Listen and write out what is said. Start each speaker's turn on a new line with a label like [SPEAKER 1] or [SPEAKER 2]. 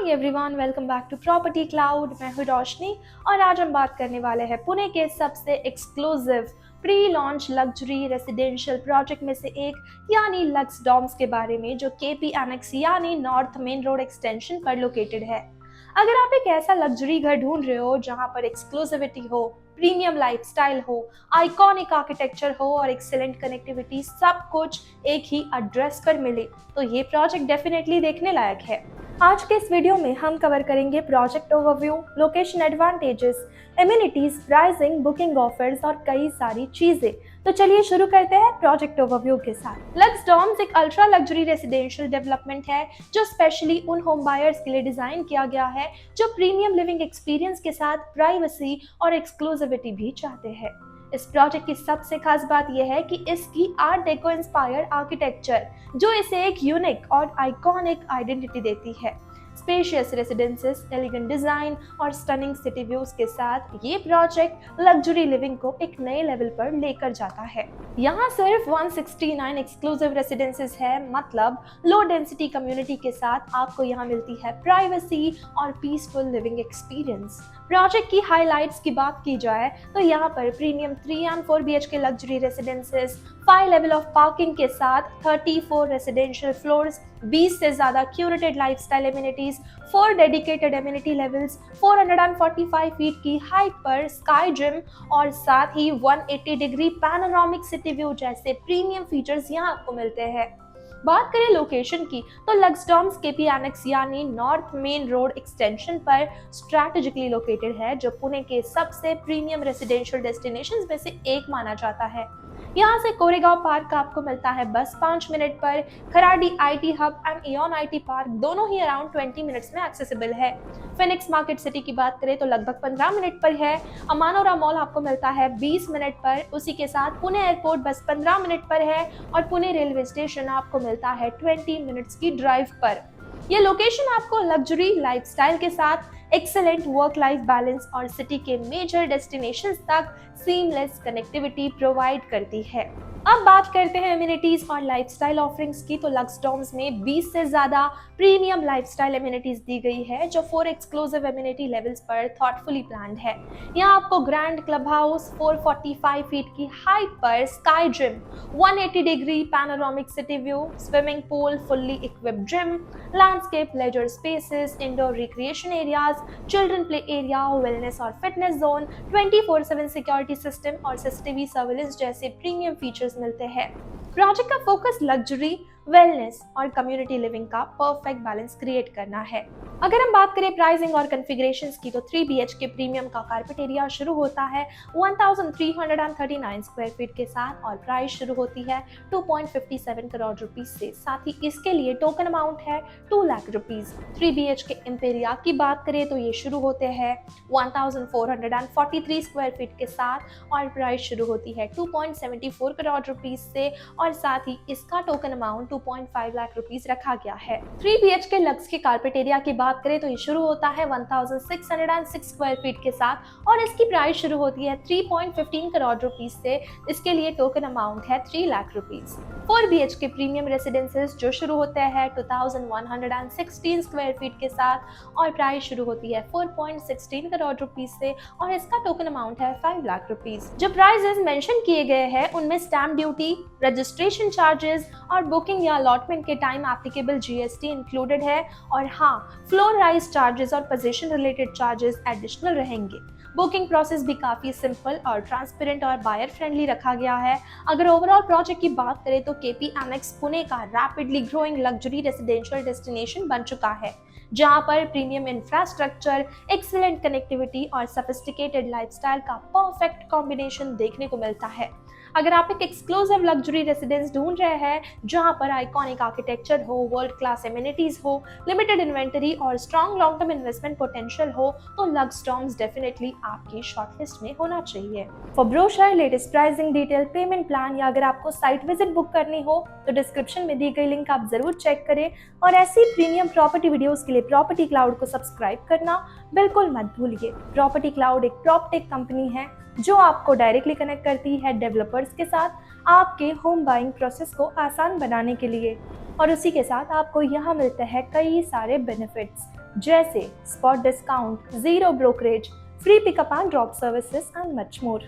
[SPEAKER 1] Hi everyone, welcome back to property cloud. मैं हूं रोशनी और आज हम बात करने वाले हैं पुणे के सबसे exclusive pre launch luxury residential project में से एक यानी लक्स डॉम्स के बारे में, जो केपी एनेक्स यानी नॉर्थ मेन रोड एक्सटेंशन पर लोकेटेड है। अगर आप एक ऐसा लग्जरी घर ढूंढ रहे हो जहां पर एक्सक्लूसिविटी हो, प्रीमियम लाइफस्टाइल हो, आइकॉनिक आर्किटेक्चर हो और एक्सीलेंट कनेक्टिविटी, सब कुछ एक ही एड्रेस पर मिले, तो ये प्रोजेक्ट डेफिनेटली देखने लायक है। आज के इस वीडियो में हम कवर करेंगे project overview, location advantages, amenities, pricing, booking offers और कई सारी चीजें। तो चलिए शुरू करते हैं प्रोजेक्ट ओवरव्यू के साथ। लक्स डॉम्स एक अल्ट्रा लग्जरी रेसिडेंशियल डेवलपमेंट है जो स्पेशली उन होम बायर्स के लिए डिजाइन किया गया है जो प्रीमियम लिविंग एक्सपीरियंस के साथ प्राइवेसी और एक्सक्लूसिविटी भी चाहते हैं। इस प्रोजेक्ट की सबसे खास बात यह है कि इसकी आर्ट डेको इंस्पायर्ड आर्किटेक्चर जो इसे एक यूनिक और आइकॉनिक आइडेंटिटी देती है। स्पेशियस रेसिडेंसेस, एलिगेंट डिजाइन और स्टनिंग सिटी व्यूज के साथ ये प्रोजेक्ट लग्जरी लिविंग को एक नए लेवल पर लेकर जाता है। यहाँ सिर्फ 169 एक्सक्लूसिव रेसिडेंसेस है, मतलब लो डेंसिटी कम्युनिटी के साथ आपको यहाँ मिलती है प्राइवेसी और पीसफुल लिविंग एक्सपीरियंस। प्रोजेक्ट की हाइलाइट्स की बात की जाए तो यहाँ पर premium 3 and 4 BHK luxury residences, 5 level of parking के साथ 34 रेसिडेंशियल फ्लोर्स, 20 से ज्यादा curated lifestyle amenities, 4 dedicated amenity levels, 445 feet की हाइट पर स्काई जिम और साथ ही 180 डिग्री पैनोरामिक सिटी व्यू जैसे प्रीमियम फीचर्स यहाँ आपको मिलते हैं। बात करें लोकेशन की तो लक्स डॉम्स केपी एनेक्स यानी नॉर्थ मेन रोड एक्सटेंशन पर स्ट्रैटेजिकली लोकेटेड है, जो पुणे के सबसे प्रीमियम रेसिडेंशियल डेस्टिनेशंस में से एक माना जाता है। यहाँ से कोरेगांव पार्क का आपको मिलता है बस 5 मिनट पर। Kharadi IT hub and ion IT park दोनों ही अराउंड 20 मिनट्स में एक्सेसिबल है। फिनिक्स मार्केट सिटी की बात करें तो लगभग 15 मिनट पर है। अमानोरा मॉल आपको मिलता है 20 मिनट पर। उसी के साथ पुणे एयरपोर्ट बस 15 मिनट पर है और पुणे रेलवे स्टेशन आपको मिलता है 20 मिनट्स की ड्राइव पर। ये लोकेशन आपको लग्जरी लाइफस्टाइल के साथ एक्सेलेंट वर्क लाइफ बैलेंस और सिटी के मेजर डेस्टिनेशंस तक सीमलेस कनेक्टिविटी प्रोवाइड करती है। अब बात करते हैं एमिनिटीज और लाइफस्टाइल ऑफरिंग्स की, तो लक्स डॉम्स में 20 से ज्यादा प्रीमियम लाइफस्टाइल एमिनिटीज दी गई है जो 4 एक्सक्लूसिव एमिनिटी लेवल्स पर थॉटफुली प्लान्ड है। यहाँ आपको ग्रैंड क्लब हाउस, 445 फीट की हाइट पर sky gym, 180 degree panoramic city view, swimming pool, fully equipped gym, landscape leisure spaces, indoor recreation areas, children play area, wellness और fitness zone, 24/7 security system और CCTV surveillance जैसे premium features मिलते हैं। Project का focus luxury, wellness और community living का perfect balance create करना है। अगर हम बात करें प्राइसिंग और कॉन्फ़िगरेशंस की तो 3 BHK प्रीमियम का कारपेट एरिया शुरू होता है 1339 स्क्वायर फीट के साथ और प्राइस शुरू होती है 2.57 करोड़ रुपीस से। साथ ही इसके लिए टोकन अमाउंट है 2 लाख रुपीस। 3 BHK एम्पेरिया की बात करें तो ये शुरू होते हैं 1443 स्क्वायर फीट के साथ और प्राइस शुरू होती है 2.74 करोड़ रुपीस से और साथ ही इसका टोकन अमाउंट 2.5 लाख रुपीस रखा गया है। 3 BHK लक्स के कारपेट एरिया की बात करें तो ये शुरू होता है 1606 स्क्वायर फीट के साथ और इसकी प्राइस शुरू होती है 3.15 करोड़ रुपीस से। इसके लिए टोकन अमाउंट है 3 lakh rupees. 4 BHK premium residences जो शुरू होते हैं 2116 स्क्वायर फीट के साथ और प्राइस शुरू होती है 4.16 करोड़ रुपीस से और इसका टोकन अमाउंट है 5 लाख रुपीस। जो प्राइसेस मेंशन किए गए हैं उनमें स्टैम्प ड्यूटी, रजिस्ट्रेशन चार्जेस और बुकिंग या अलॉटमेंट के टाइम एप्लीकेबल GST इंक्लूडेड है और हाँ, फ्लोर राइज चार्जेस और पोजीशन रिलेटेड चार्जेस एडिशनल रहेंगे। बुकिंग प्रोसेस भी काफी सिंपल और ट्रांसपेरेंट और बायर फ्रेंडली रखा गया है। अगर ओवरऑल प्रोजेक्ट की बात करें तो केपी एनेक्स पुणे का rapidly growing luxury residential destination बन चुका है, जहां पर प्रीमियम इंफ्रास्ट्रक्चर, एक्सीलेंट कनेक्टिविटी और सोफिस्टिकेटेड लाइफस्टाइल का परफेक्ट कॉम्बिनेशन देखने को मिलता है। अगर आप एक एक्सक्लूसिव लग्जरी रेसिडेंस ढूंढ रहे हैं जहां पर आइकॉनिक आर्किटेक्चर हो, वर्ल्ड क्लास एमिनिटीज हो, लिमिटेड इन्वेंटरी और strong long term investment potential हो, तो लक्स डॉम्स डेफिनेटली आपकी शॉर्टलिस्ट में होना चाहिए। For brochure, latest pricing detail, payment plan या अगर आपको साइट विजिट बुक करनी हो तो डिस्क्रिप्शन में दी गई लिंक आप जरूर चेक करें और ऐसी प्रीमियम प्रॉपर्टी वीडियोस के लिए प्रॉपर्टी क्लाउड को सब्सक्राइब करना बिल्कुल मत भूलिए। प्रॉपर्टी क्लाउड एक प्रॉपर्टेक कंपनी है जो आपको डायरेक्टली कनेक्ट करती है डेवलपर्स के साथ आपके होम बाइंग प्रोसेस को आसान बनाने के लिए। और उसी के साथ आपको यहाँ मिलते हैं कई सारे बेनिफिट्स, जैसे spot discount, zero brokerage, free pickup and drop services and much more.